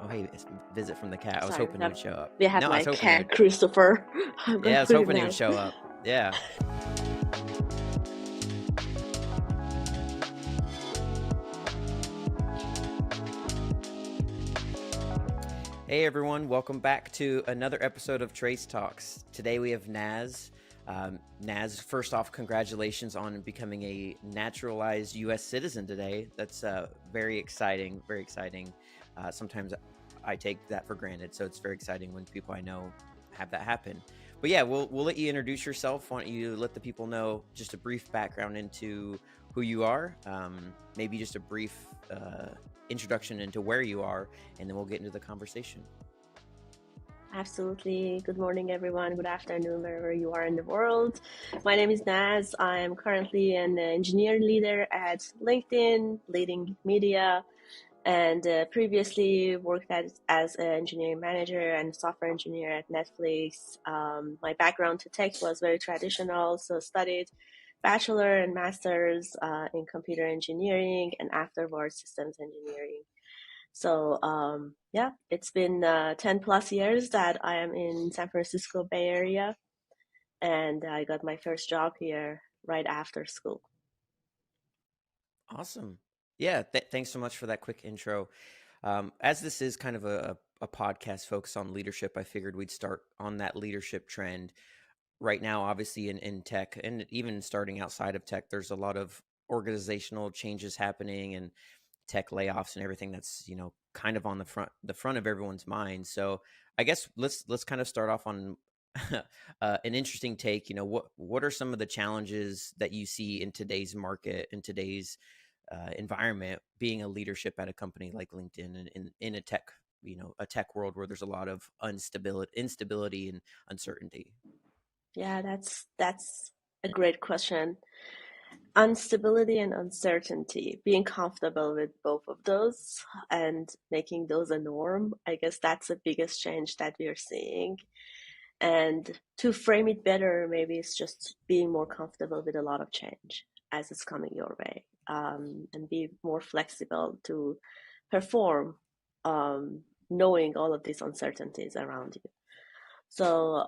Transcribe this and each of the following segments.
Oh, hey, it's visit from the cat. I was Sorry, hoping you would show up. we have No, I my was hoping you cat would. Christopher. I'm Yeah, gonna I was put him hoping he would down. show up. Yeah. Hey, everyone. Welcome back to another episode of Trace Talks. Today we have Nazs. Nazs, first off, congratulations on becoming a naturalized U.S. citizen today. That's very exciting, very exciting. Sometimes I take that for granted, so it's very exciting when people I know have that happen. But yeah, we'll let you introduce yourself. Why don't you let the people know just a brief background into who you are, maybe just a brief introduction into where you are, and then we'll get into the conversation. Absolutely. Good morning, everyone. Good afternoon, wherever you are in the world. My name is Naz. I am currently an engineer leader at LinkedIn, leading media, and previously worked as an engineering manager and software engineer at Netflix. My background to tech was very traditional, so studied bachelor and master's in computer engineering and afterwards systems engineering. So yeah, it's been 10 plus years that I am in San Francisco Bay Area, and I got my first job here right after school. Awesome. Yeah, thanks so much for that quick intro. As this is kind of a podcast focused on leadership, I figured we'd start on that leadership trend. Right now, obviously in tech and even starting outside of tech, there's a lot of organizational changes happening and tech layoffs and everything that's, kind of on the front of everyone's mind. So I guess let's kind of start off on an interesting take. What are some of the challenges that you see in today's market, in today's environment, being a leadership at a company like LinkedIn and in a tech world where there's a lot of instability and uncertainty? Yeah, that's a great question. Instability and uncertainty, being comfortable with both of those and making those a norm, I guess that's the biggest change that we are seeing. And to frame it better, maybe it's just being more comfortable with a lot of change as it's coming your way, and be more flexible to perform, knowing all of these uncertainties around you. So,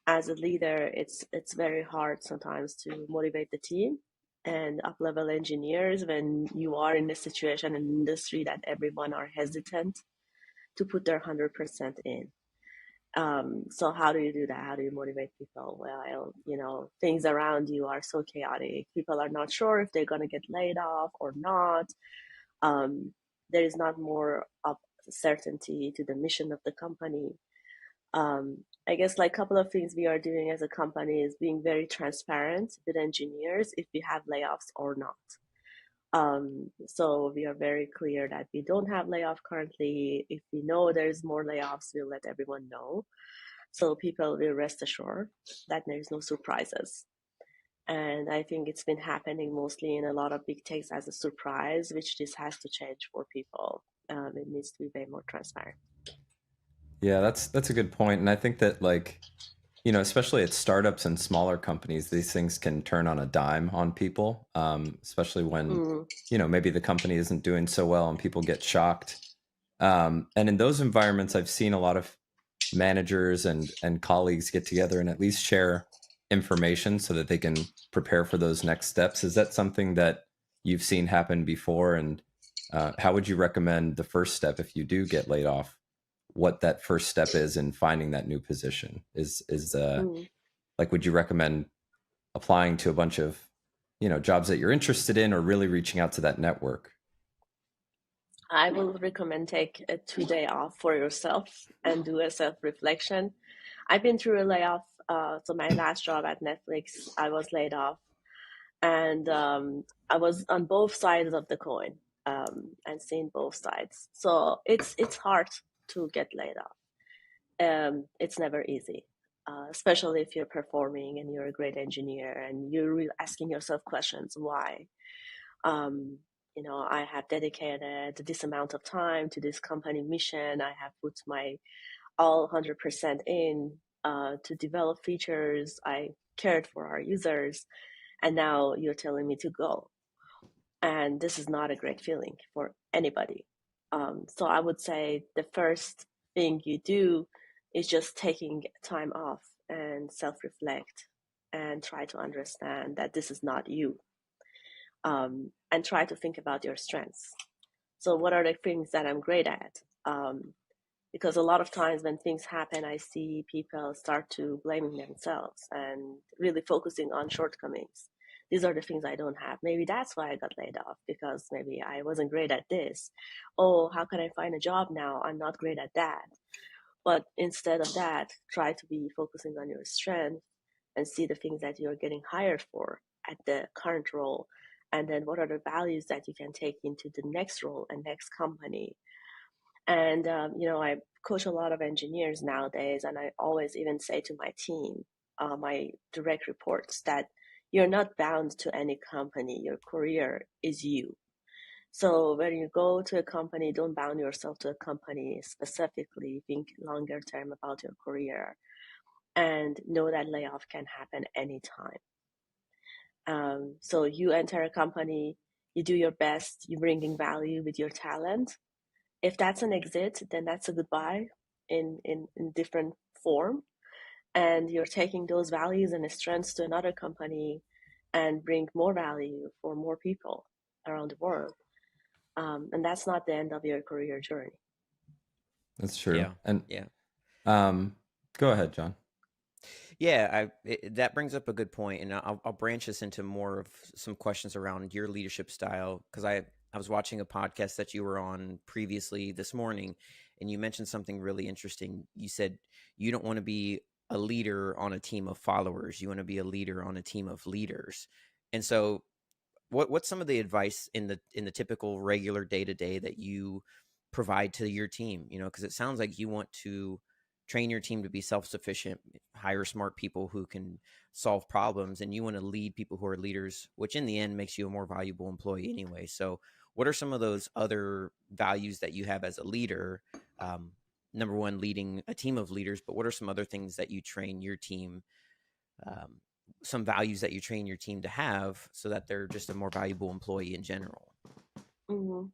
as a leader, it's very hard sometimes to motivate the team and up-level engineers when you are in a situation and industry that everyone are hesitant to put their 100% in. So how do you do that? How do you motivate people? Well, things around you are so chaotic. People are not sure if they're going to get laid off or not. Um, there is not more of certainty to the mission of the company. I guess like a couple of things we are doing as a company is being very transparent with engineers if we have layoffs or not. So we are very clear that we don't have layoff currently. If we know there's more layoffs, we'll let everyone know. So people will rest assured that there's no surprises. And I think it's been happening mostly in a lot of big techs as a surprise, which this has to change for people. It needs to be way more transparent. Yeah, that's a good point. And I think that especially at startups and smaller companies, these things can turn on a dime on people, especially when, Mm, maybe the company isn't doing so well and people get shocked. And in those environments, I've seen a lot of managers and colleagues get together and at least share information so that they can prepare for those next steps. Is that something that you've seen happen before? And how would you recommend the first step if you do get laid off? What that first step is in finding that new position is mm. like, would you recommend applying to a bunch of jobs that you're interested in, or really reaching out to that network? I will recommend take a 2 day off for yourself and do a self reflection. I've been through a layoff. So my last job at Netflix, I was laid off, and I was on both sides of the coin, and seeing both sides. So it's hard to get laid off. It's never easy, especially if you're performing and you're a great engineer and you're really asking yourself questions. Why? Um, I have dedicated this amount of time to this company mission. I have put my all 100% in to develop features. I cared for our users, and now you're telling me to go. And this is not a great feeling for anybody. So I would say the first thing you do is just taking time off and self-reflect and try to understand that this is not you, and try to think about your strengths. So what are the things that I'm great at? Because a lot of times when things happen, I see people start to blaming themselves and really focusing on shortcomings. These are the things I don't have. Maybe that's why I got laid off, because maybe I wasn't great at this. Oh, how can I find a job now? I'm not great at that. But instead of that, try to be focusing on your strength and see the things that you're getting hired for at the current role. And then what are the values that you can take into the next role and next company. And, I coach a lot of engineers nowadays, and I always even say to my team, my direct reports, that you're not bound to any company. Your career is you. So when you go to a company, don't bound yourself to a company specifically. Think longer term about your career and know that layoff can happen anytime. So you enter a company, you do your best, you bringing value with your talent. If that's an exit, then that's a goodbye in different form. And you're taking those values and strengths to another company and bring more value for more people around the world. And that's not the end of your career journey. That's true. Yeah. And Yeah. go ahead, John. Yeah, that brings up a good point, and I'll branch this into more of some questions around your leadership style, because I was watching a podcast that you were on previously this morning, and you mentioned something really interesting. You said you don't want to be a leader on a team of followers; you want to be a leader on a team of leaders. And so, what's some of the advice in the typical regular day to day that you provide to your team? Because it sounds like you want to train your team to be self-sufficient, hire smart people who can solve problems, and you want to lead people who are leaders, which in the end makes you a more valuable employee anyway. So what are some of those other values that you have as a leader? Number one, leading a team of leaders, but what are some other things that you train your team, um, some values that you train your team to have so that they're just a more valuable employee in general? Mm-hmm.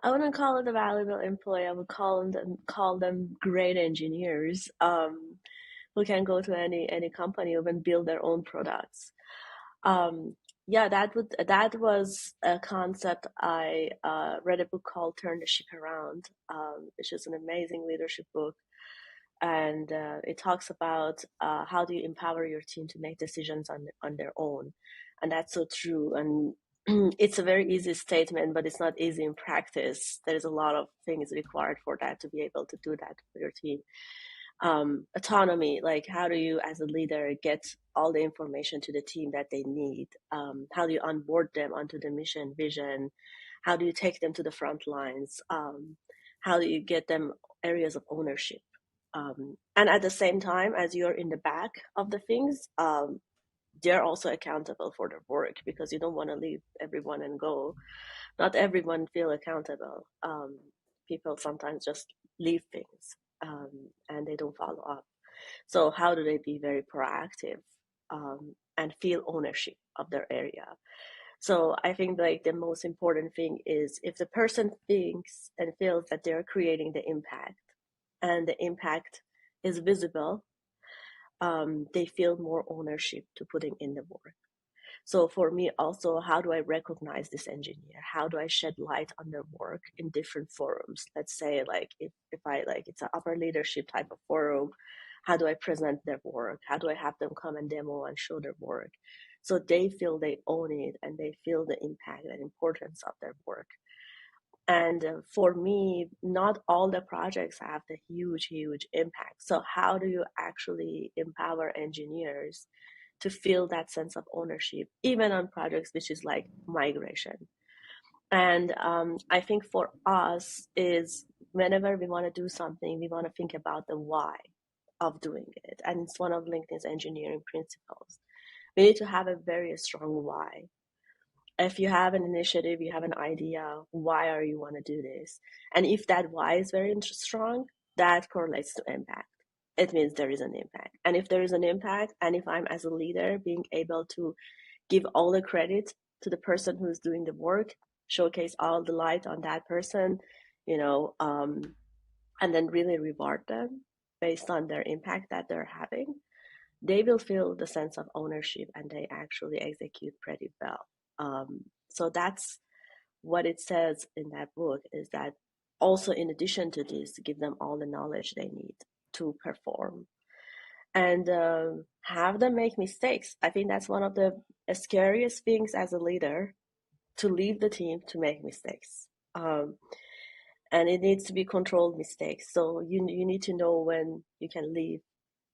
I wouldn't call it a valuable employee. I would call them great engineers, who can go to any company and build their own products. Yeah, that was a concept. I read a book called Turn the Ship Around, which is an amazing leadership book, and it talks about how do you empower your team to make decisions on their own, and that's so true. And it's a very easy statement, but it's not easy in practice. There's a lot of things required for that, to be able to do that for your team. Autonomy, like how do you as a leader get all the information to the team that they need? How do you onboard them onto the mission vision? How do you take them to the front lines? How do you get them areas of ownership? And at the same time, as you're in the back of the things, they're also accountable for their work, because you don't want to leave everyone and go. Not everyone feel accountable. People sometimes just leave things, and they don't follow up. So how do they be very proactive, and feel ownership of their area? So I think like the most important thing is, if the person thinks and feels that they're creating the impact, and the impact is visible, they feel more ownership to putting in the work. So for me also, how do I recognize this engineer? How do I shed light on their work in different forums? Let's say like if I like it's an upper leadership type of forum, how do I present their work? How do I have them come and demo and show their work? So they feel they own it and they feel the impact and importance of their work. And for me, not all the projects have the huge impact. So how do you actually empower engineers to feel that sense of ownership, even on projects which is like migration? And I think for us is, whenever we want to do something, we want to think about the why of doing it. And it's one of LinkedIn's engineering principles. We need to have a very strong why. If you have an initiative, you have an idea, why are you want to do this? And if that why is very strong, that correlates to impact. It means there is an impact. And if there is an impact, and if I'm as a leader being able to give all the credit to the person who's doing the work, showcase all the light on that person, and then really reward them based on their impact that they're having, they will feel the sense of ownership and they actually execute pretty well. So that's what it says in that book, is that also in addition to this, give them all the knowledge they need to perform and have them make mistakes. I think that's one of the scariest things as a leader, to leave the team to make mistakes. And it needs to be controlled mistakes. So you need to know when you can leave,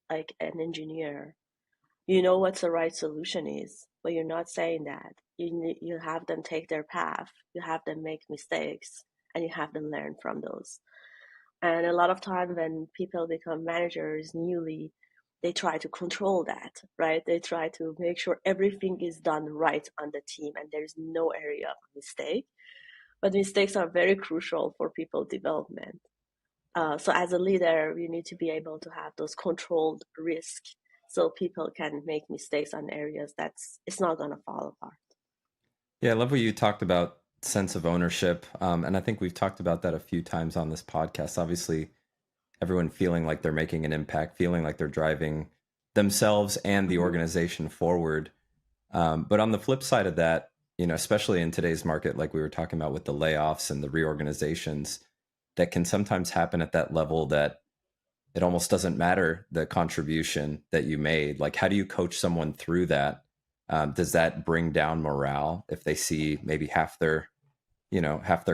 like an engineer. You know what the right solution is, but you're not saying that. You have them take their path. You have them make mistakes, and you have them learn from those. And a lot of time when people become managers newly, they try to control that, right? They try to make sure everything is done right on the team and there's no area of mistake. But mistakes are very crucial for people development. So as a leader, you need to be able to have those controlled risks so people can make mistakes on areas it's not going to fall apart. Yeah, I love what you talked about, sense of ownership. And I think we've talked about that a few times on this podcast. Obviously, everyone feeling like they're making an impact, feeling like they're driving themselves and the organization forward. But on the flip side of that, especially in today's market, like we were talking about with the layoffs and the reorganizations, that can sometimes happen at that level that it almost doesn't matter the contribution that you made. Like, how do you coach someone through that? Does that bring down morale if they see maybe half their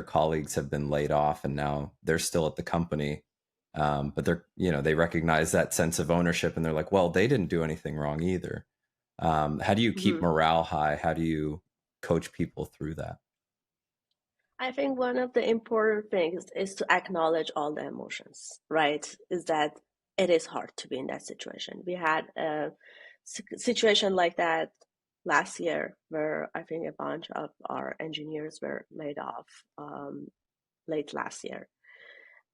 colleagues have been laid off and now they're still at the company? But they recognize that sense of ownership and they're like, well, they didn't do anything wrong either. How do you keep morale high? How do you coach people through that? I think one of the important things is to acknowledge all the emotions, right? Is that it is hard to be in that situation. We had a situation like that last year where I think a bunch of our engineers were laid off late last year.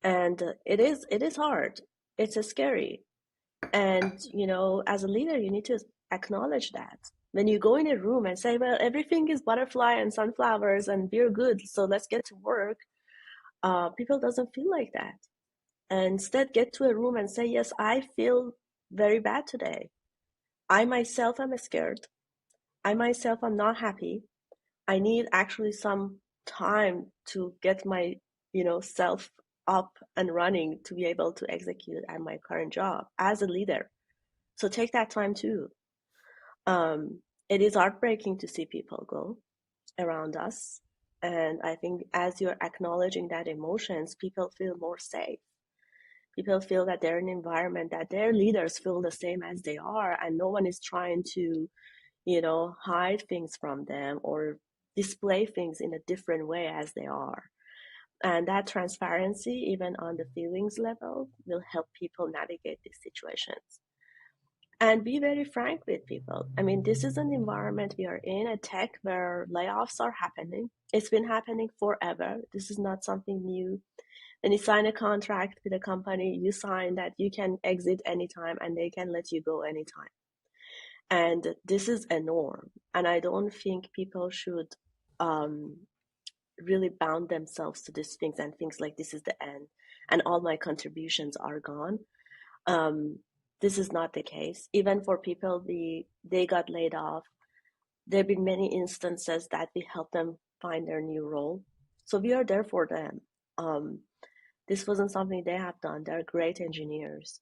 And it is hard. It's scary. And, as a leader, you need to acknowledge that. When you go in a room and say, well, everything is butterfly and sunflowers and we're good, so let's get to work, people doesn't feel like that. And instead, get to a room and say, yes, I feel very bad today. I myself am scared. I myself am not happy. I need actually some time to get my, self up and running to be able to execute at my current job as a leader. So take that time too. It is heartbreaking to see people go around us. And I think as you're acknowledging that emotions, people feel more safe. People feel that they're in an environment that their leaders feel the same as they are, and no one is trying to, hide things from them or display things in a different way as they are. And that transparency, even on the feelings level, will help people navigate these situations. And be very frank with people. I mean, this is an environment we are in, a tech where layoffs are happening. It's been happening forever. This is not something new. When you sign a contract with a company, you sign that you can exit anytime and they can let you go anytime. And this is a norm. And I don't think people should really bound themselves to these things and things like this is the end and all my contributions are gone. This is not the case. Even for people they got laid off, there have been many instances that we help them find their new role. So we are there for them. This wasn't something they have done. They're great engineers.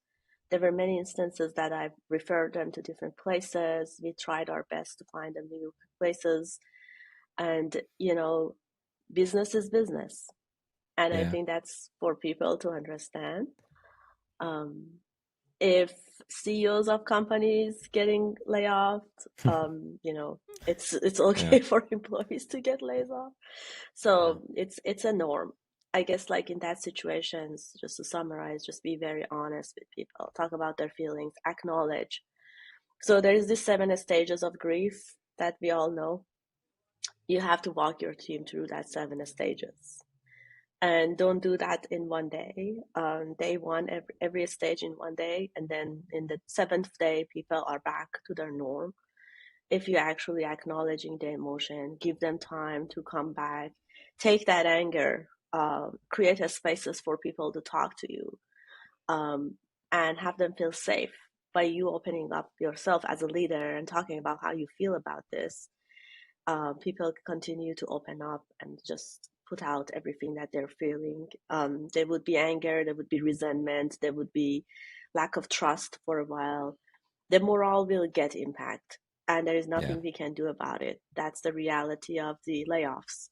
There were many instances that I've referred them to different places. We tried our best to find them new places. And, business is business. And I think that's for people to understand. If CEOs of companies getting laid off, it's okay for employees to get laid off. So it's a norm. I guess like in that situations, just to summarize, just be very honest with people, talk about their feelings, acknowledge. So there is this 7 stages of grief that we all know. You have to walk your team through that 7 stages. And don't do that in one day. Day one, every stage in one day. And then in the 7th day, people are back to their norm. If you're actually acknowledging the emotion, give them time to come back. Take that anger create a spaces for people to talk to you, and have them feel safe by you opening up yourself as a leader and talking about how you feel about this. People continue to open up and just put out everything that they're feeling. There would be anger, there would be resentment, there would be lack of trust for a while. The morale will get impact, and there is Yeah. nothing we can do about it. That's the reality of the layoffs.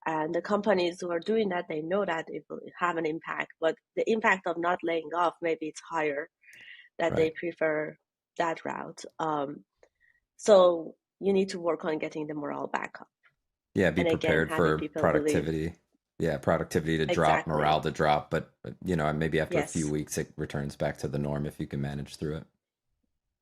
And the companies who are doing that, they know that it will have an impact, but the impact of not laying off, maybe it's higher, that they Right. prefer that route. So you need to work on getting the morale back up. Yeah. Be And again, prepared having for people believe. productivity. Yeah. Productivity to drop, morale Exactly. to drop. But, maybe after a few Yes. weeks, it returns back to the norm if you can manage through it.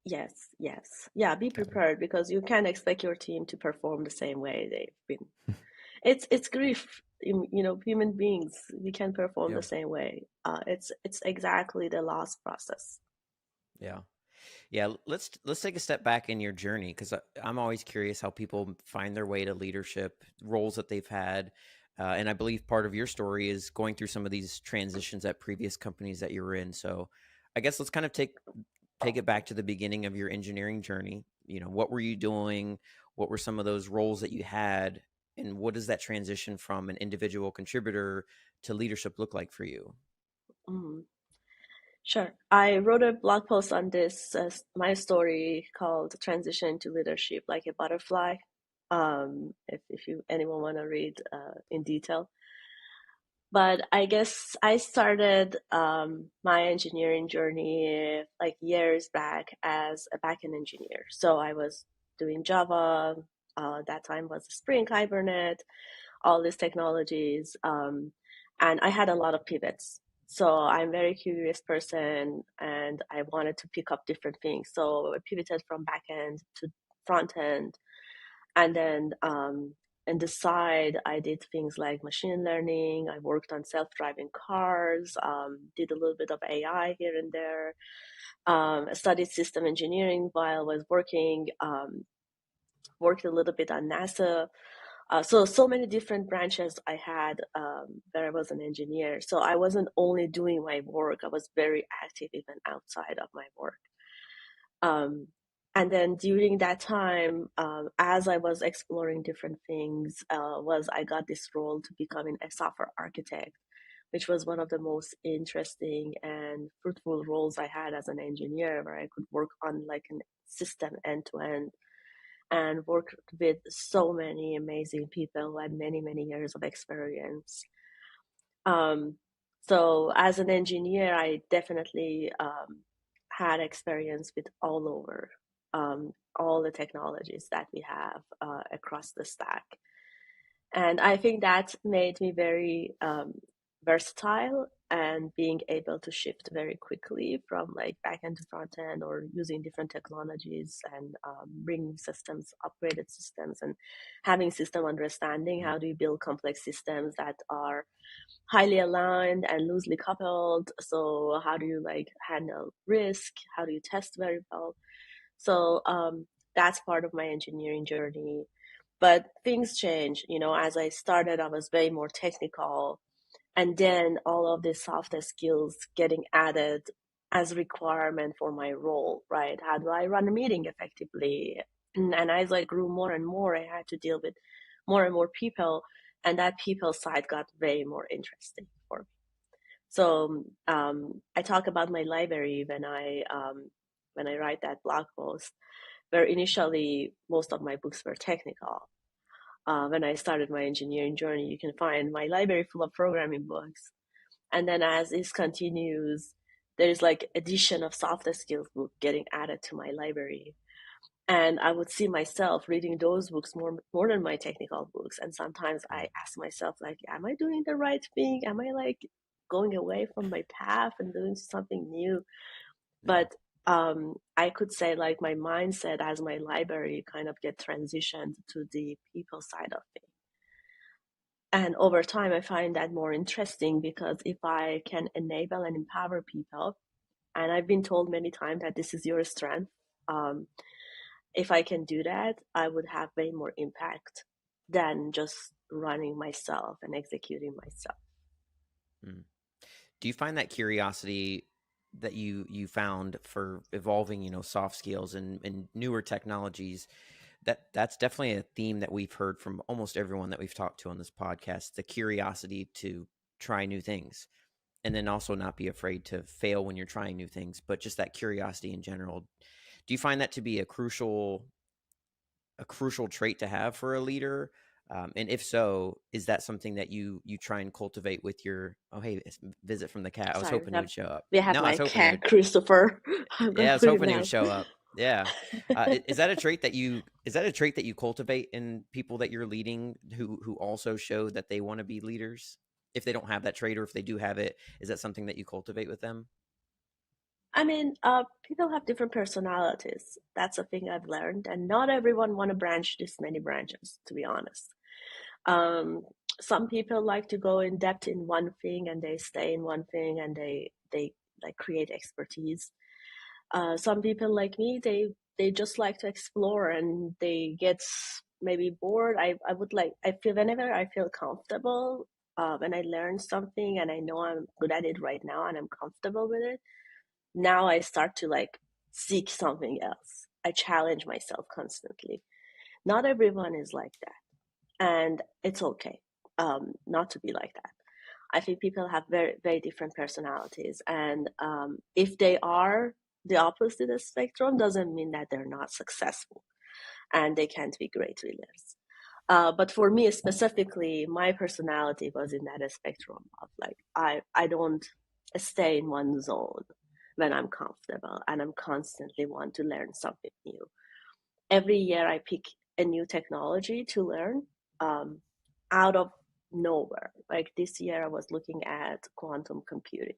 Yes. Yes. Yeah. Be Got prepared, because you can't expect your team to perform the same way they've been. It's grief. Human beings, we can perform Yeah. the same way. It's exactly the loss process. Yeah. Yeah, let's take a step back in your journey, because I'm always curious how people find their way to leadership roles that they've had, and I believe part of your story is going through some of these transitions at previous companies that you were in. So, I guess let's kind of take it back to the beginning of your engineering journey. What were you doing? What were some of those roles that you had, and what does that transition from an individual contributor to leadership look like for you? Mm. Sure. I wrote a blog post on this, my story, called "Transition to Leadership Like a Butterfly." If anyone want to read in detail. But I guess I started my engineering journey like years back as a backend engineer. So I was doing Java. That time was Spring, Hibernate, all these technologies, and I had a lot of pivots. So I'm a very curious person, and I wanted to pick up different things. So I pivoted from backend to front end, and then and the side, I did things like machine learning. I worked on self-driving cars, did a little bit of AI here and there. Studied system engineering while I was working. Worked a little bit on NASA. So many different branches I had, where I was an engineer. So I wasn't only doing my work; I was very active even outside of my work. Um, and then during that time, as I was exploring different things, was I got this role to becoming a software architect, which was one of the most interesting and fruitful roles I had as an engineer, where I could work on like a system end to end and work with so many amazing people who had many, many years of experience. Um, so as an engineer, I definitely had experience with all the technologies that we have across the stack. And I think that made me very versatile, and being able to shift very quickly from like backend to front end, or using different technologies, and bringing systems, upgraded systems, and having system understanding. How do you build complex systems that are highly aligned and loosely coupled? So how do you like handle risk? How do you test very well? So that's part of my engineering journey. But things change. As I started, I was way more technical, and then all of these softer skills getting added as requirement for my role, right? How do I run a meeting effectively? And as I grew more and more, I had to deal with more and more people, and that people side got way more interesting for me. So I talk about my library when I write that blog post, where initially most of my books were technical. When I started my engineering journey, you can find my library full of programming books. And then as this continues, there's like addition of softer skills book getting added to my library. And I would see myself reading those books more than my technical books. And sometimes I ask myself, like, am I doing the right thing? Am I like going away from my path and doing something new? Yeah. But I could say like my mindset as my library kind of get transitioned to the people side of things. And over time, I find that more interesting, because if I can enable and empower people, and I've been told many times that this is your strength, if I can do that, I would have way more impact than just running myself and executing myself. Mm. Do you find that curiosity that you found for evolving, soft skills and newer technologies, that's definitely a theme that we've heard from almost everyone that we've talked to on this podcast, the curiosity to try new things, and then also not be afraid to fail when you're trying new things, but just that curiosity in general. Do you find that to be a crucial trait to have for a leader? And if so, is that something that you try and cultivate with your? Oh, hey, visit from the cat. I was Sorry, hoping you would show up. we have No, I my was hoping you cat would. Christopher. I'm Yeah, gonna I was put him hoping he would down. show up. Yeah. Is that a trait that you cultivate in people that you're leading who also show that they want to be leaders? If they don't have that trait, or if they do have it, is that something that you cultivate with them? I mean, people have different personalities. That's a thing I've learned, and not everyone want to branch this many branches, to be honest. Um, some people like to go in depth in one thing and they stay in one thing and they like create expertise. Some people like me, they just like to explore and they get maybe bored. I would like I feel whenever I feel comfortable when I learn something and I know I'm good at it right now and I'm comfortable with it. Now I start to like seek something else. I challenge myself constantly. Not everyone is like that, and it's okay not to be like that. I think people have very, very different personalities, and if they are the opposite of spectrum, doesn't mean that they're not successful and they can't be great leaders. But for me specifically, my personality was in that spectrum of like I don't stay in one zone when I'm comfortable, and I'm constantly want to learn something new. Every year I pick a new technology to learn um, out of nowhere. Like this year, I was looking at quantum computing.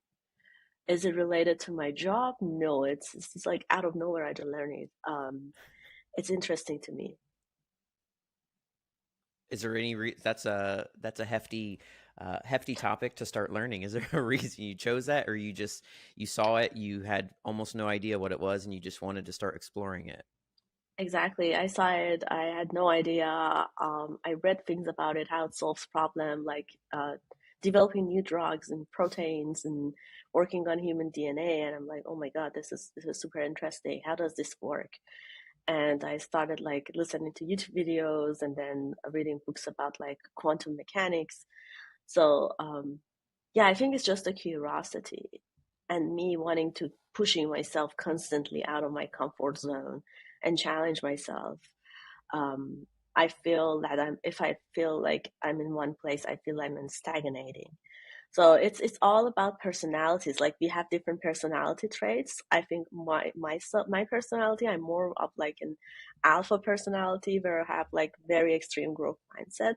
Is it related to my job? No, it's just like out of nowhere I just learn it. It's interesting to me. Is there any that's a hefty topic to start learning? Is there a reason you chose that, or you saw it, you had almost no idea what it was, and you just wanted to start exploring it? Exactly. I saw it. I had no idea. I read things about it, how it solves problem, like developing new drugs and proteins and working on human DNA. And I'm like, oh my God, this is super interesting. How does this work? And I started like listening to YouTube videos and then reading books about like quantum mechanics. So yeah, I think it's just a curiosity and me wanting to pushing myself constantly out of my comfort zone and challenge myself. Um, I feel that if I feel like I'm in one place, I feel I'm in stagnating. So it's all about personalities. Like we have different personality traits. I think my personality, I'm more of like an alpha personality where I have like very extreme growth mindset.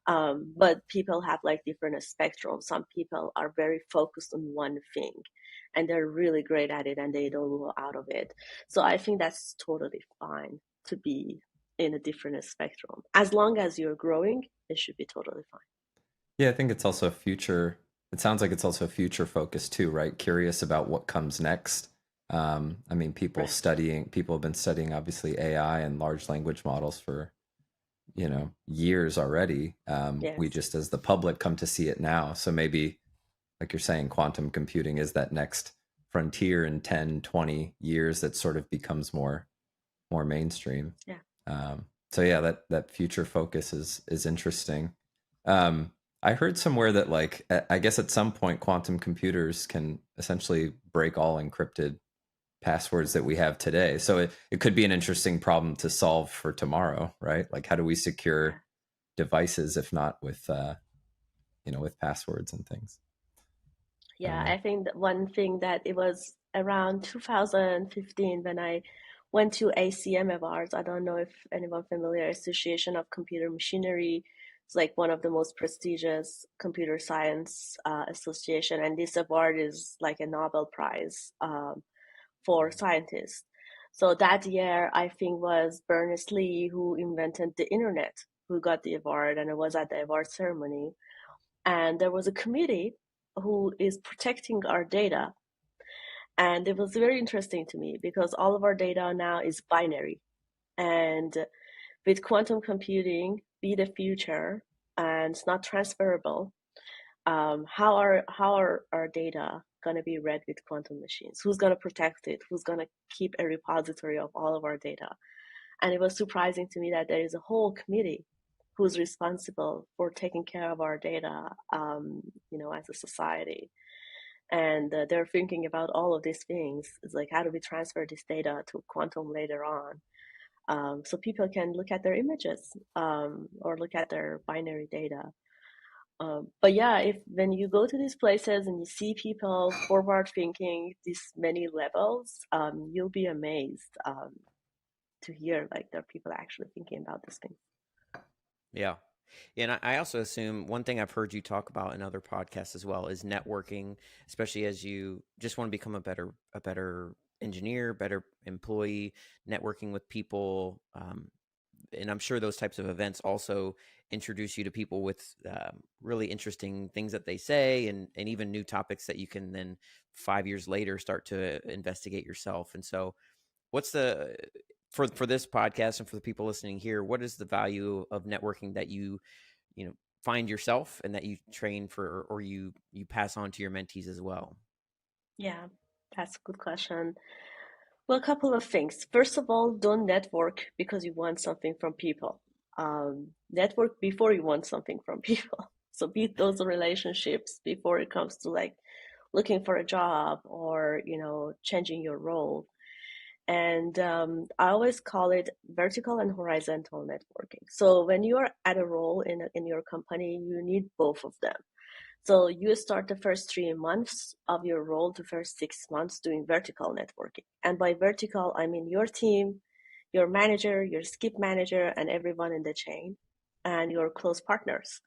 But people have like different spectrums. Some people are very focused on one thing and they're really great at it and they don't go out of it. So I think that's totally fine to be in a different spectrum. As long as you're growing, it should be totally fine. Yeah, I think it's also future. It sounds like it's also future focused too, right? Curious about what comes next. I mean, Right. people have been studying obviously AI and large language models for, years already. We Yes. just, as the public, come to see it now. So maybe, like you're saying, quantum computing is that next frontier in 10, 20 years that sort of becomes more mainstream. Yeah. So yeah, that future focus is interesting. I heard somewhere that like I guess at some point quantum computers can essentially break all encrypted passwords that we have today. So it could be an interesting problem to solve for tomorrow, right? Like how do we Yeah. secure devices if not with with passwords and things? I don't Yeah, know. I think that one thing that it was around 2015 when I went to ACM Awards. I don't know if anyone familiar, Association of Computer Machinery. It's like one of the most prestigious computer science association, and this award is like a Nobel Prize for scientists. So that year, I think was Berners-Lee who invented the internet, who got the award, and it was at the award ceremony. And there was a committee who is protecting our data. And it was very interesting to me because all of our data now is binary. And with quantum computing, be the future, and it's not transferable, how are our data going to be read with quantum machines? Who's going to protect it? Who's going to keep a repository of all of our data? And it was surprising to me that there is a whole committee who's responsible for taking care of our data, as a society. And they're thinking about all of these things. It's like, how do we transfer this data to quantum later on? So people can look at their images, or look at their binary data. But yeah, if when you go to these places and you see people forward thinking these many levels, you'll be amazed, to hear like there are people actually thinking about this thing. Yeah. And I also assume one thing I've heard you talk about in other podcasts as well is networking, especially as you just want to become a better engineer, better employee, networking with people. And I'm sure those types of events also introduce you to people with really interesting things that they say, and even new topics that you can then 5 years later start to investigate yourself. And so what's the for this podcast and for the people listening here, what is the value of networking that you find yourself and that you train for, or you pass on to your mentees as well? Yeah, that's a good question. Well, a couple of things. First of all, don't network because you want something from people. Network before you want something from people. So build those relationships before it comes to like looking for a job or changing your role. And I always call it vertical and horizontal networking. So when you are at a role in your company, you need both of them. So you start the first 3 months of your role, the first 6 months doing vertical networking. And by vertical, I mean your team, your manager, your skip manager, and everyone in the chain, and your close partners.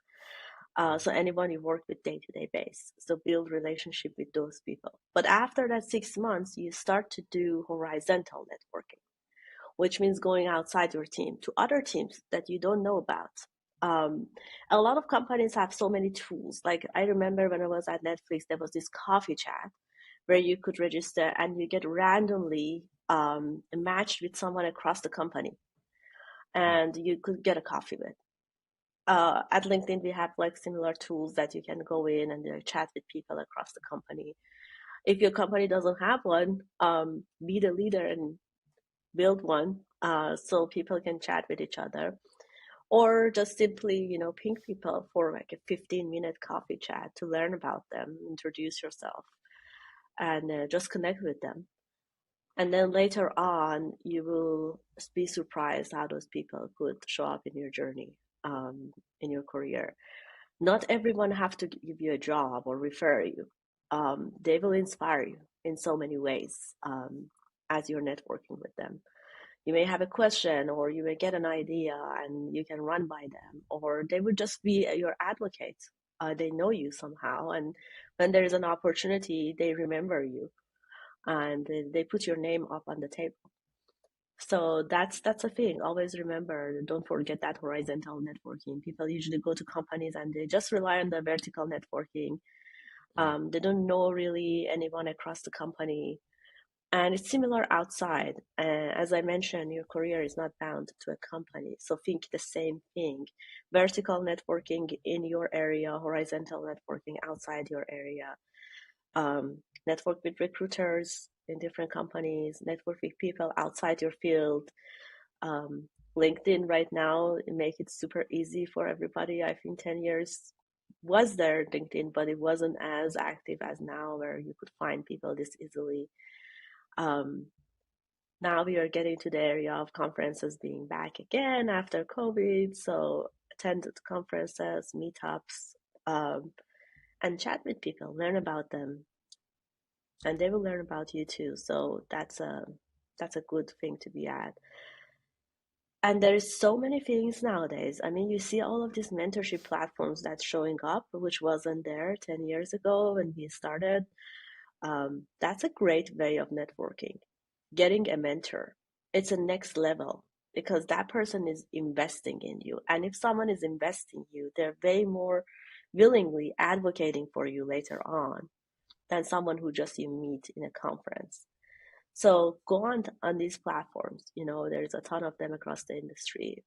So anyone you work with day-to-day base. So build relationship with those people. But after that 6 months, you start to do horizontal networking, which means going outside your team to other teams that you don't know about. Um, a lot of companies have so many tools. Like I remember when I was at Netflix, there was this coffee chat where you could register and you get randomly matched with someone across the company, and you could get a coffee with. At LinkedIn, we have like similar tools that you can go in and chat with people across the company. If your company doesn't have one, be the leader and build one, so people can chat with each other, or just simply ping people for like a 15-minute coffee chat to learn about them, introduce yourself, and just connect with them. And then later on, you will be surprised how those people could show up in your journey, in your career. Not everyone have to give you a job or refer you. They will inspire you in so many ways, as you're networking with them. You may have a question, or you may get an idea and you can run by them, or they would just be your advocate. They know you somehow, and when there is an opportunity, they remember you, and they put your name up on the table. So that's a thing. Always remember, don't forget that horizontal networking. People usually go to companies and they just rely on the vertical networking. They don't know really anyone across the company. And it's similar outside. As I mentioned, your career is not bound to a company. So think the same thing. Vertical networking in your area, horizontal networking outside your area. Network with recruiters in different companies, network with people outside your field. LinkedIn right now, it make it super easy for everybody. I think 10 years was there LinkedIn, but it wasn't as active as now, where you could find people this easily. Now we are getting to the area of conferences being back again after COVID. So attend conferences, meetups, and chat with people, learn about them, and they will learn about you too. So that's a good thing to be at. And there's so many things nowadays. I mean, you see all of these mentorship platforms that's showing up, which wasn't there 10 years ago when we started. That's a great way of networking. Getting a mentor, it's a next level because that person is investing in you. And if someone is investing in you, they're way more willingly advocating for you later on than someone who just you meet in a conference. So go on these platforms. There's a ton of them across the industry.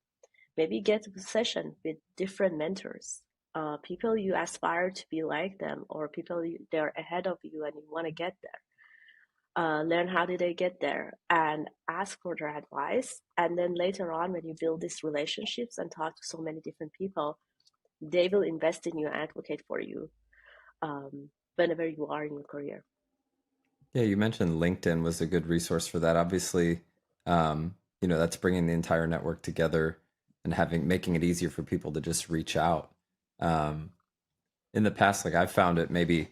maybe get a session with different mentors, people you aspire to be like them, or people they're ahead of you and you want to get there. Learn how did they get there and ask for their advice. And then later on, when you build these relationships and talk to so many different people, they will invest in you and advocate for you whenever you are in your career. Yeah, you mentioned LinkedIn was a good resource for that. Obviously, that's bringing the entire network together and making it easier for people to just reach out. Um, in the past, like I've found it maybe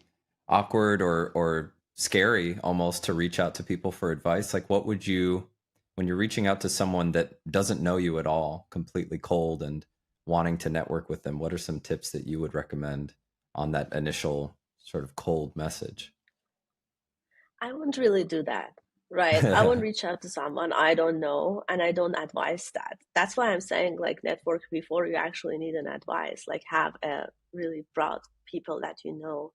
awkward or scary almost to reach out to people for advice. Like, what would you, when you're reaching out to someone that doesn't know you at all, completely cold and wanting to network with them, what are some tips that you would recommend on that initial sort of cold message? I wouldn't really do that, right? I won't reach out to someone I don't know, and I don't advise that. That's why I'm saying, like, network before you actually need an advice. Like, have a really broad people that you know.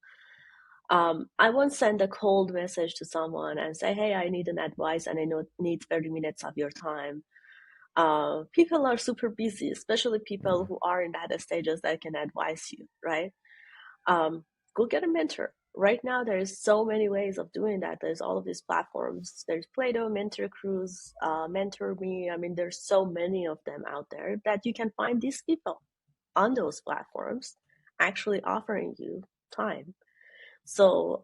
I won't send a cold message to someone and say, hey, I need an advice and I need 30 minutes of your time. People are super busy, especially people who are in that stages that can advise you, right? um, Go get a mentor. Right now, there's so many ways of doing that. There's all of these platforms. There's Play-Doh, Mentor Cruise, Mentor Me. I mean, there's so many of them out there that you can find these people on those platforms actually offering you time. So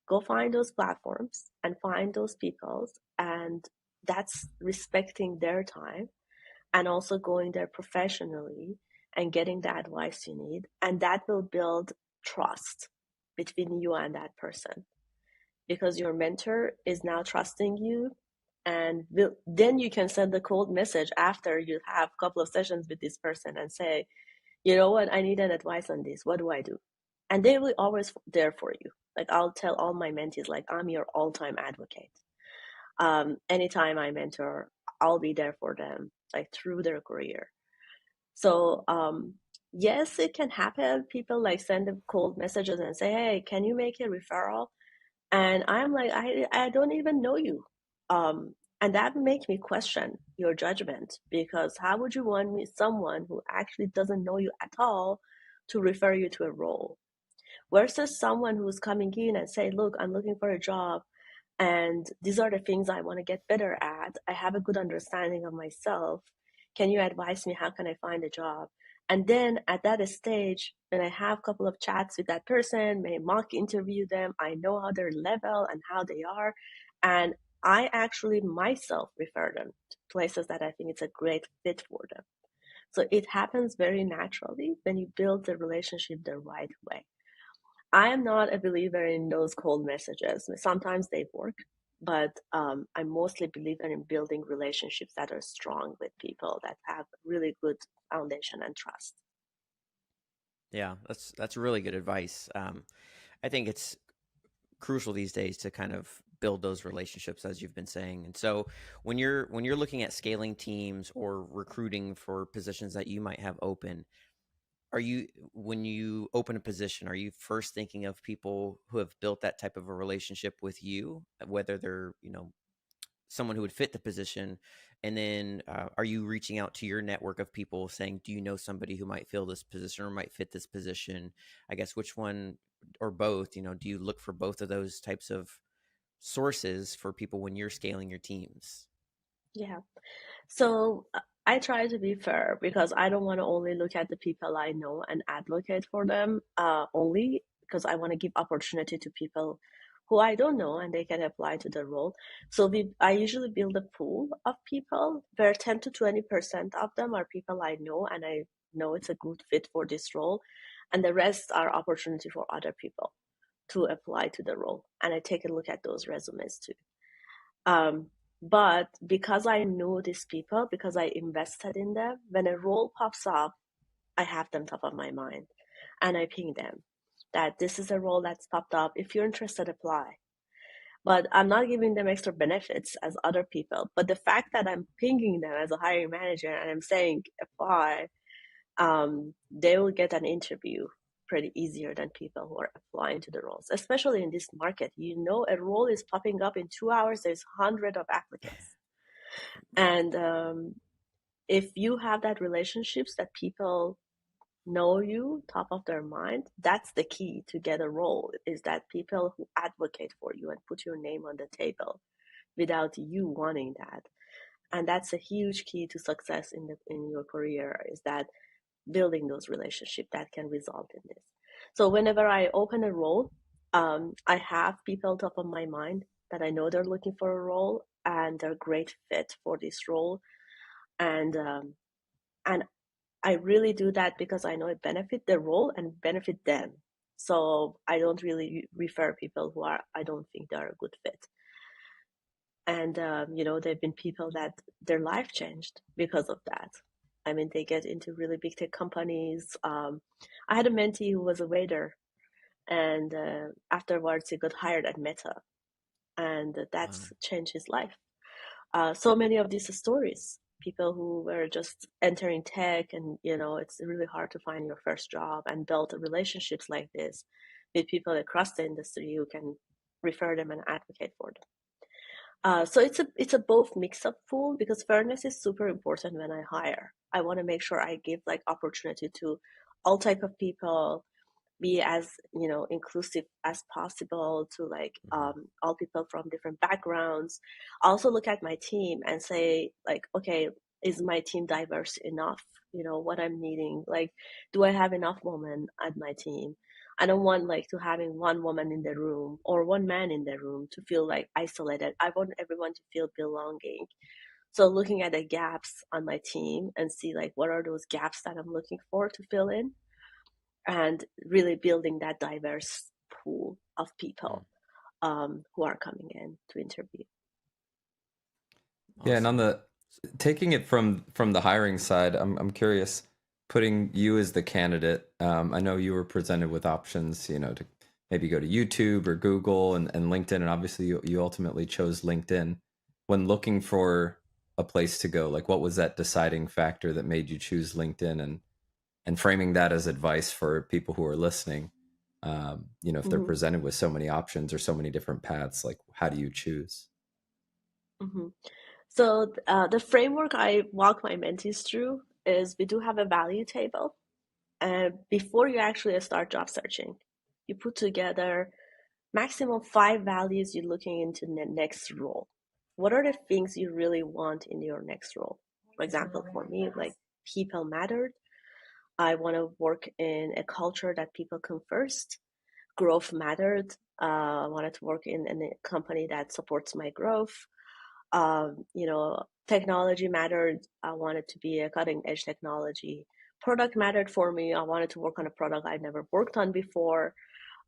go find those platforms and find those people, and that's respecting their time and also going there professionally and getting the advice you need. And that will build trust between you and that person, because your mentor is now trusting you. And then you can send a cold message after you have a couple of sessions with this person and say, you know what, I need an advice on this. What do I do? And they will always there for you. Like, I'll tell all my mentees, like, I'm your all-time advocate. Anytime I mentor, I'll be there for them, like, through their career. So yes, it can happen. People like send them cold messages and say, hey, can you make a referral? And I'm like, I don't even know you. And that makes me question your judgment, because how would you want someone who actually doesn't know you at all to refer you to a role, versus someone who's coming in and say, look, I'm looking for a job and these are the things I want to get better at. I have a good understanding of myself. Can you advise me? How can I find a job? And then at that stage, when I have a couple of chats with that person, may mock interview them, I know how their level and how they are. And I actually myself refer them to places that I think it's a great fit for them. So it happens very naturally when you build the relationship the right way. I am not a believer in those cold messages. Sometimes they work, but I mostly believe in building relationships that are strong with people that have really good foundation and trust. Yeah, that's really good advice. I think it's crucial these days to kind of build those relationships, as you've been saying. And so when you're looking at scaling teams or recruiting for positions that you might have open, are you, when you open a position, are you first thinking of people who have built that type of a relationship with you, whether they're, someone who would fit the position? And then are you reaching out to your network of people saying, do you know somebody who might fill this position or might fit this position? I guess which one, or both, do you look for both of those types of sources for people when you're scaling your teams? Yeah. So I try to be fair, because I don't want to only look at the people I know and advocate for them only, because I want to give opportunity to people who I don't know and they can apply to the role. So I usually build a pool of people where 10 to 20% of them are people I know and I know it's a good fit for this role. And the rest are opportunity for other people to apply to the role. And I take a look at those resumes too. Um, but because I know these people, because I invested in them, when a role pops up, I have them top of my mind and I ping them that this is a role that's popped up. If you're interested, apply. But I'm not giving them extra benefits as other people. But the fact that I'm pinging them as a hiring manager and I'm saying apply, they will get an interview pretty easier than people who are applying to the roles, especially in this market. A role is popping up in 2 hours, there's hundreds of applicants. And if you have that relationships that people know you top of their mind, that's the key to get a role, is that people who advocate for you and put your name on the table without you wanting that. And that's a huge key to success in your career, is that building those relationships that can result in this. So whenever I open a role, I have people top of my mind that I know they're looking for a role and they're great fit for this role. And I really do that because I know it benefit the role and benefit them. So I don't really refer people who I don't think they are a good fit. And there've been people that their life changed because of that. I mean, they get into really big tech companies. I had a mentee who was a waiter, and afterwards he got hired at Meta, and Wow. that's changed his life. So many of these stories, people who were just entering tech, and it's really hard to find your first job, and build relationships like this with people across the industry who can refer them and advocate for them. So it's a both mix-up pool, because fairness is super important when I hire. I want to make sure I give like opportunity to all type of people, be as inclusive as possible to like all people from different backgrounds. Also look at my team and say like, okay, is my team diverse enough? What I'm needing, like, do I have enough women at my team? I don't want like to having one woman in the room or one man in the room to feel like isolated. I want everyone to feel belonging. So looking at the gaps on my team and see like what are those gaps that I'm looking for to fill in, and really building that diverse pool of people who are coming in to interview. Yeah, and on Awesome. the taking it from the hiring side, I'm curious, putting you as the candidate. I know you were presented with options, to maybe go to YouTube or Google and LinkedIn, and obviously you ultimately chose LinkedIn. When looking for a place to go, like what was that deciding factor that made you choose LinkedIn, and framing that as advice for people who are listening? If they're Mm-hmm. presented with so many options or so many different paths, like how do you choose? Mm-hmm. So the framework I walk my mentees through is, we do have a value table. And before you actually start job searching, you put together maximum 5 values you're looking into the next role. What are the things you really want in your next role? For example, for me, like, people mattered. I want to work in a culture that people come first. Growth mattered. I wanted to work in a company that supports my growth. Technology mattered. I wanted to be a cutting edge technology. Product mattered for me. I wanted to work on a product I'd never worked on before.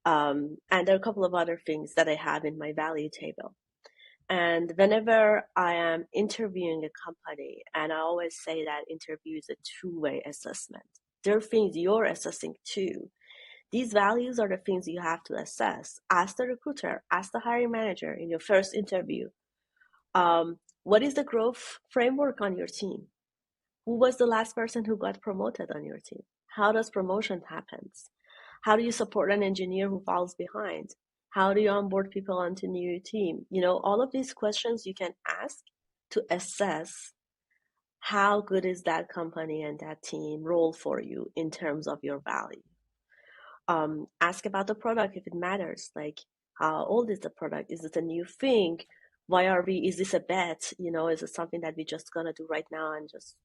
And there are a couple of other things that I have in my value table. And whenever I am interviewing a company, and I always say that interview is a two-way assessment. There are things you're assessing too. These values are the things you have to assess. Ask the recruiter, ask the hiring manager in your first interview. What is the growth framework on your team? Who was the last person who got promoted on your team? How does promotion happen? How do you support an engineer who falls behind? How do you onboard people onto new team? All of these questions you can ask to assess how good is that company and that team role for you in terms of your value. Ask about the product if it matters, like, how old is the product? Is it a new thing? Is this a bet? Is it something that we're just gonna do right now and just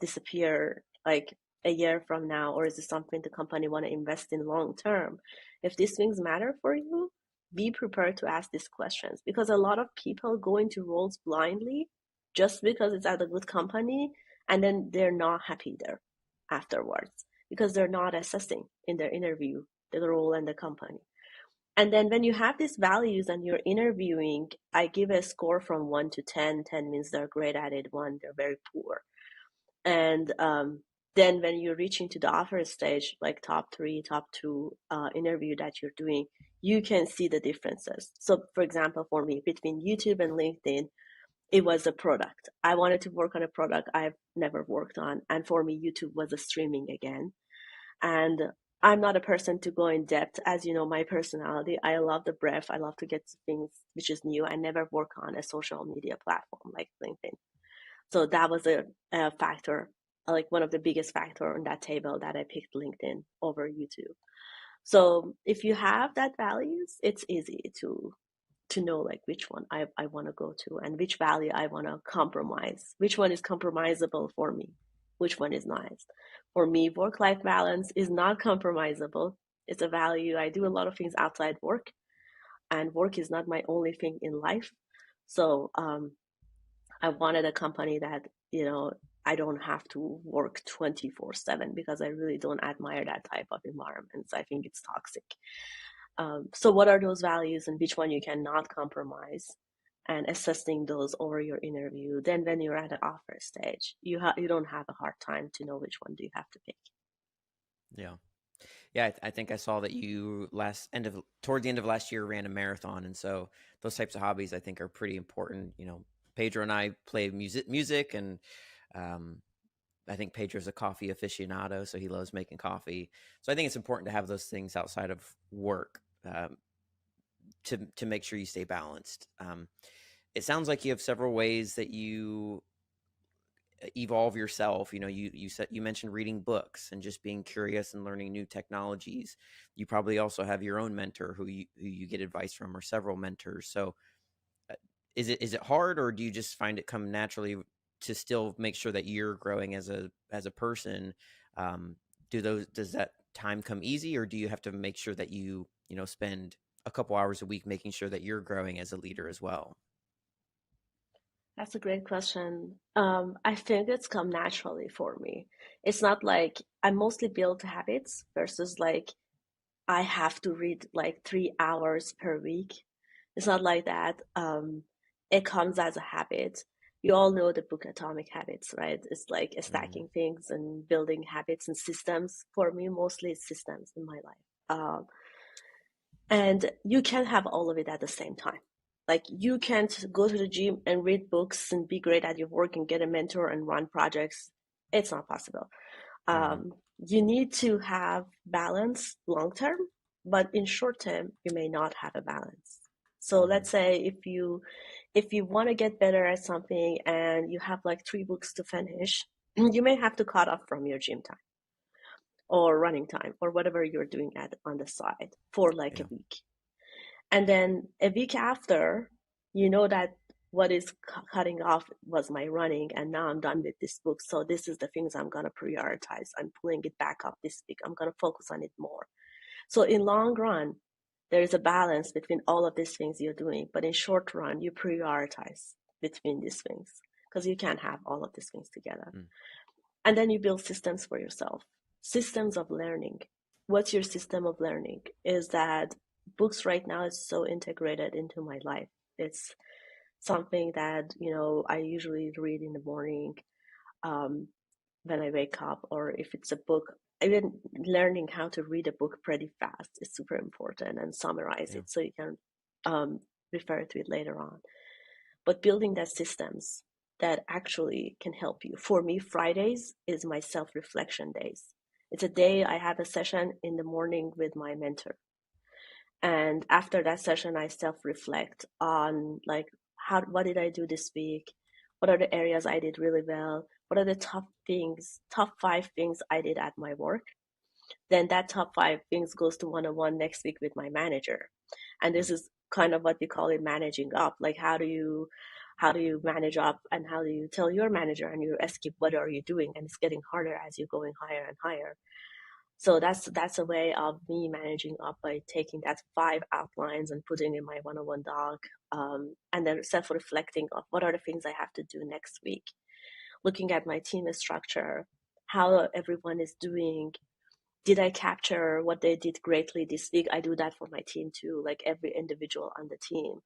disappear like a year from now? Or is it something the company want to invest in long term? If these things matter for you, be prepared to ask these questions, because a lot of people go into roles blindly just because it's at a good company, and then they're not happy there afterwards, because they're not assessing in their interview the role and the company. And then when you have these values and you're interviewing, I give a score from 1 to 10. 10 means they're great at it, 1, they're very poor. And then when you're reaching to the offer stage, like top 3, top 2 interview that you're doing, you can see the differences. So for example, for me, between YouTube and LinkedIn, it was a product. I wanted to work on a product I've never worked on. And for me, YouTube was a streaming again. And I'm not a person to go in depth, as you know, my personality. I love the breadth. I love to get things which is new. I never work on a social media platform like LinkedIn. So that was a factor, like one of the biggest factor on that table that I picked LinkedIn over YouTube. So if you have that values, it's easy to know like which one I want to go to and which value I want to compromise, which one is compromisable for me, which one is not. For me, work-life balance is not compromisable. It's a value. I do a lot of things outside work, and work is not my only thing in life. So I wanted a company that, I don't have to work 24/7 because I really don't admire that type of environment. I think it's toxic. So what are those values and which one you cannot compromise, and assessing those over your interview. Then when you're at the offer stage, you don't have a hard time to know which one do you have to pick. Yeah. Yeah, I think I saw that you toward the end of last year ran a marathon, and so those types of hobbies I think are pretty important. Pedro and I play music, and I think Pedro's a coffee aficionado, so he loves making coffee. So I think it's important to have those things outside of work, to make sure you stay balanced. It sounds like you have several ways that you evolve yourself. You mentioned reading books and just being curious and learning new technologies. You probably also have your own mentor who you get advice from, or several mentors. So is it hard, or do you just find it come naturally to still make sure that you're growing as a person? Does that time come easy, or do you have to make sure that you spend a couple hours a week making sure that you're growing as a leader as well? That's a great question. I think it's come naturally for me. It's not like I mostly build habits versus like I have to read like 3 hours per week. It's not like that. It comes as a habit. You all know the book Atomic Habits, right? It's like Mm-hmm. stacking things and building habits and systems. For me, mostly it's systems in my life. And you can have all of it at the same time. Like you can't go to the gym and read books and be great at your work and get a mentor and run projects. It's not possible. Mm-hmm. You need to have balance long term, but in short term, you may not have a balance. So Mm-hmm. let's say if you want to get better at something and you have like 3 books to finish, you may have to cut off from your gym time or running time or whatever you're doing on the side for like a Yeah. week. And then a week after, you know that what is cutting off was my running, and now I'm done with this book. So this is the things I'm going to prioritize. I'm pulling it back up this week. I'm going to focus on it more. So in long run, there is a balance between all of these things you're doing. But in short run, you prioritize between these things because you can't have all of these things together. Mm. And then you build systems for yourself, systems of learning. What's your system of learning? Is that books right now is so integrated into my life. It's something that, I usually read in the morning, um, when I wake up, or if it's a book, even learning how to read a book pretty fast is super important, and summarize Yeah. it so you can refer to it later on. But building that systems that actually can help you. For me, Fridays is my self-reflection days. It's a day I have a session in the morning with my mentor. And after that session, I self-reflect on like what did I do this week? What are the areas I did really well? What are the top 5 things I did at my work? Then that top 5 things goes to one-on-one next week with my manager. And this Mm. is kind of what we call it managing up. Like how do you manage up, and how do you tell your manager and you ask him what are you doing, and it's getting harder as you're going higher and higher. So that's a way of me managing up by taking that 5 outlines and putting in my one-on-one doc, and then self-reflecting of what are the things I have to do next week, looking at my team structure, how everyone is doing. Did I capture what they did greatly this week? I do that for my team too, like every individual on the team.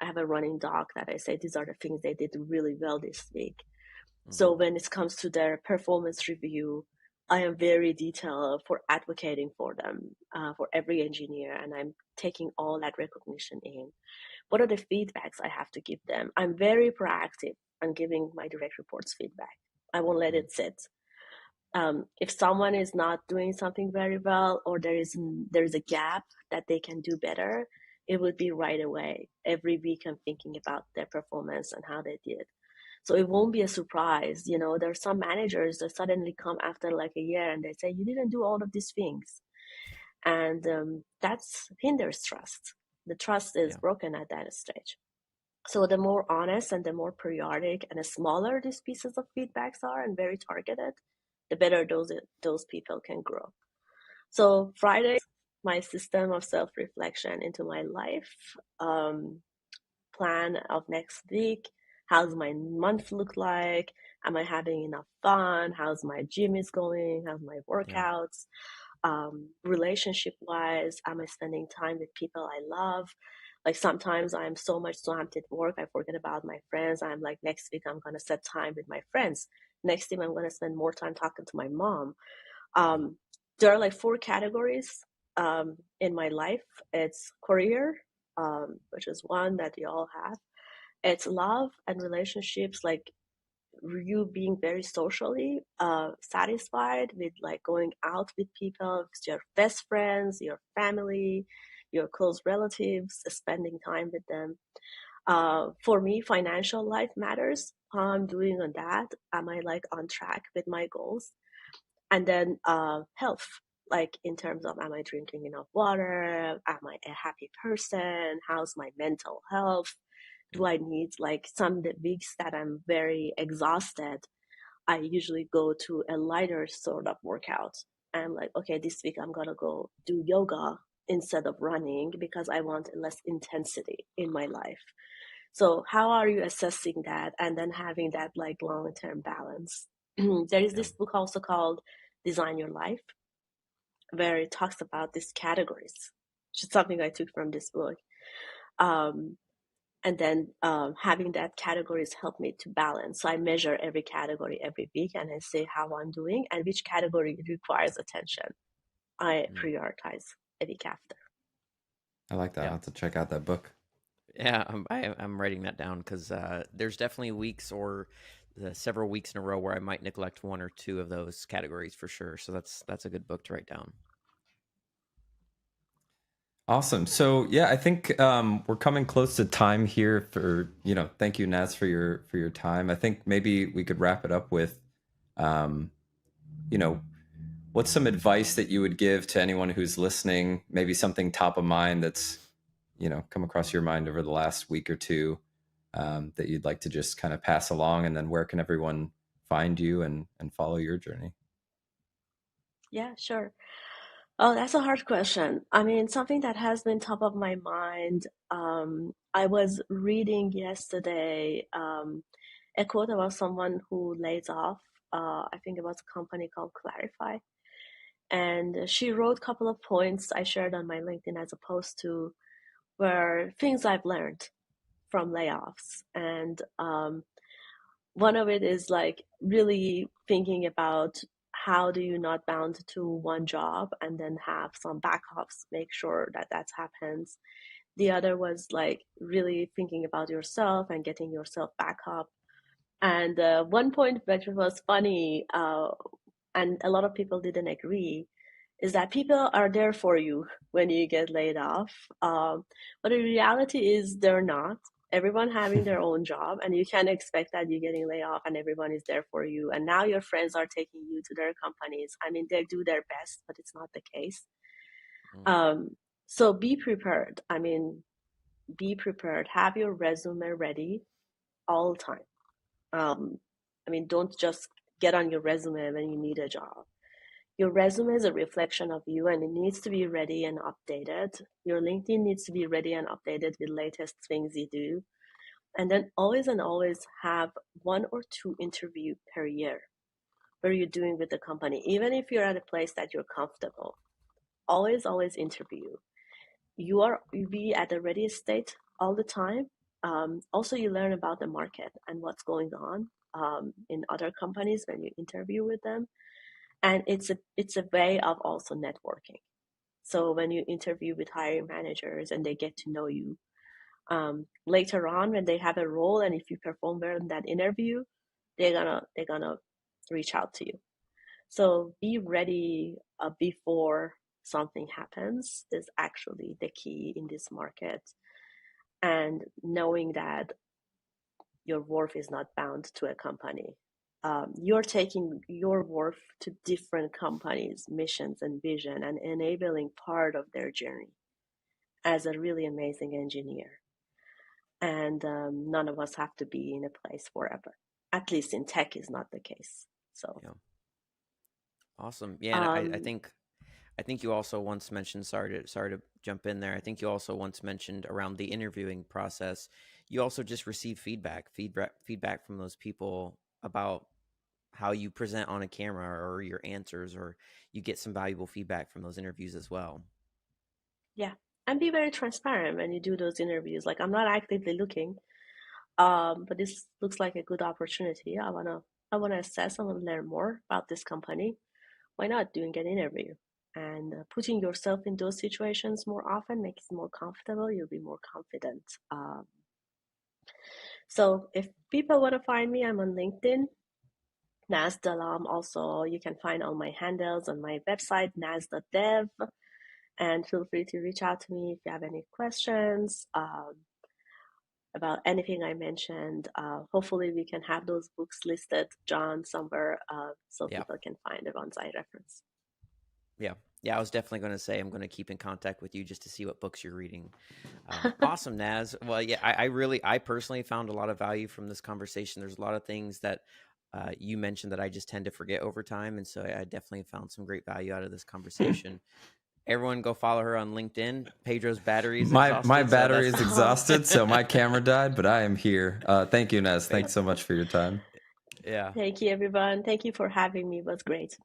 I have a running doc that I say these are the things they did really well this week. Mm-hmm. So when it comes to their performance review, I am very detailed for advocating for them, for every engineer, and I'm taking all that recognition in. What are the feedbacks I have to give them? I'm very proactive on giving my direct reports feedback. I won't let Mm. it sit. If someone is not doing something very well, or there is a gap that they can do better, it would be right away. Every week I'm thinking about their performance and how they did. So it won't be a surprise. There's some managers that suddenly come after like a year and they say, you didn't do all of these things. And that's hinders trust. The trust is Yeah. broken at that stage. So the more honest and the more periodic and the smaller these pieces of feedbacks are and very targeted, the better those people can grow. So Friday, my system of self-reflection into my life, plan of next week. How's my month look like? Am I having enough fun? How's my gym is going? How's my Yeah. workouts? Relationship wise, am I spending time with people I love? Like sometimes I'm so much swamped at work, I forget about my friends. I'm like, next week I'm gonna set time with my friends. Next week I'm gonna spend more time talking to my mom. There are like 4 categories in my life. It's career, which is one that you all have. It's love and relationships, like you being very socially satisfied with like going out with people, with your best friends, your family, your close relatives, spending time with them. For me, financial life matters. How I'm doing on that. Am I like on track with my goals? And then health, like in terms of, am I drinking enough water? Am I a happy person? How's my mental health? Do I need, like, some weeks that I'm very exhausted, I usually go to a lighter sort of workout. I'm like, okay, this week I'm gonna go do yoga instead of running because I want less intensity in my life. So how are you assessing that and then having that like long-term balance? There is Yeah. this book also called Design Your Life, where it talks about these categories, which is something I took from this book. Um, and then having that categories help me to balance. So I measure every category every week and I say how I'm doing and which category requires attention. I Mm. prioritize a week after. I like that. I'll Yeah. have to check out that book. Yeah, I'm writing that down because there's definitely weeks or several weeks in a row where I might neglect one or two of those categories for sure. So that's a good book to write down. Awesome. So yeah, I think we're coming close to time here for, thank you, Naz, for your time. I think maybe we could wrap it up with, um, you know, what's some advice that you would give to anyone who's listening? Maybe something top of mind that's, come across your mind over the last week or two, that you'd like to just kind of pass along, and then where can everyone find you and follow your journey? Yeah, sure. Oh, that's a hard question. I mean, something that has been top of my mind. I was reading yesterday a quote about someone who lays off. I think it was a company called Clarify. And she wrote a couple of points I shared on my LinkedIn as opposed to were things I've learned from layoffs. And one of it is like really thinking about how do you not bound to one job and then have some backups, make sure that that happens. The other was like really thinking about yourself and getting yourself back up. And one point which was funny, and a lot of people didn't agree, is that people are there for you when you get laid off. But the reality is they're not. Everyone having their own job, and you can't expect that you're getting laid off and everyone is there for you. And now your friends are taking you to their companies. I mean, they do their best, but it's not the case. Mm. Um, so be prepared. I mean, be prepared. Have your resume ready all the time. Um, I mean, don't just get on your resume when you need a job. Your resume is a reflection of you and it needs to be ready and updated. Your LinkedIn needs to be ready and updated with latest things you do. And then always and always have 1 or 2 interviews per year where you're doing with the company. Even if you're at a place that you're comfortable, always interview. You be at the ready state all the time. Also, you learn about the market and what's going on in other companies when you interview with them, and it's a way of also networking. So when you interview with hiring managers and they get to know you, later on when they have a role and if you perform well in that interview, they're gonna reach out to you. So be ready before something happens is actually the key in this market. And knowing that your worth is not bound to a company. You're taking your worth to different companies, missions, and vision, and enabling part of their journey as a really amazing engineer. And none of us have to be in a place forever. At least in tech is not the case. So Yeah. Awesome. Yeah, and I think you also once mentioned, sorry to jump in there. I think you also once mentioned around the interviewing process, you also just receive feedback from those people about how you present on a camera or your answers, or you get some valuable feedback from those interviews as well. yeah, and be very transparent when you do those interviews. Like, I'm not actively looking, but this looks like a good opportunity. I wanna assess. I want to learn more about this company. Why not doing an interview? And putting yourself in those situations more often makes it more comfortable. You'll be more confident. So if people want to find me, I'm on LinkedIn, Nazs Delam. Also, you can find all my handles on my website, nazs.dev. And feel free to reach out to me if you have any questions about anything I mentioned. Hopefully, we can have those books listed, John, somewhere so Yeah. people can find the ones I reference. Yeah. Yeah, I was definitely going to say I'm going to keep in contact with you just to see what books you're reading. Awesome, Nazs. Well, yeah, I personally found a lot of value from this conversation. There's a lot of things that you mentioned that I just tend to forget over time, and so I definitely found some great value out of this conversation. Everyone, go follow her on LinkedIn. Pedro's battery is exhausted. My so battery that's is exhausted, so my camera died, but I am here. Thank you, Nazs. Thanks so much for your time. yeah. Thank you, everyone. Thank you for having me. It was great.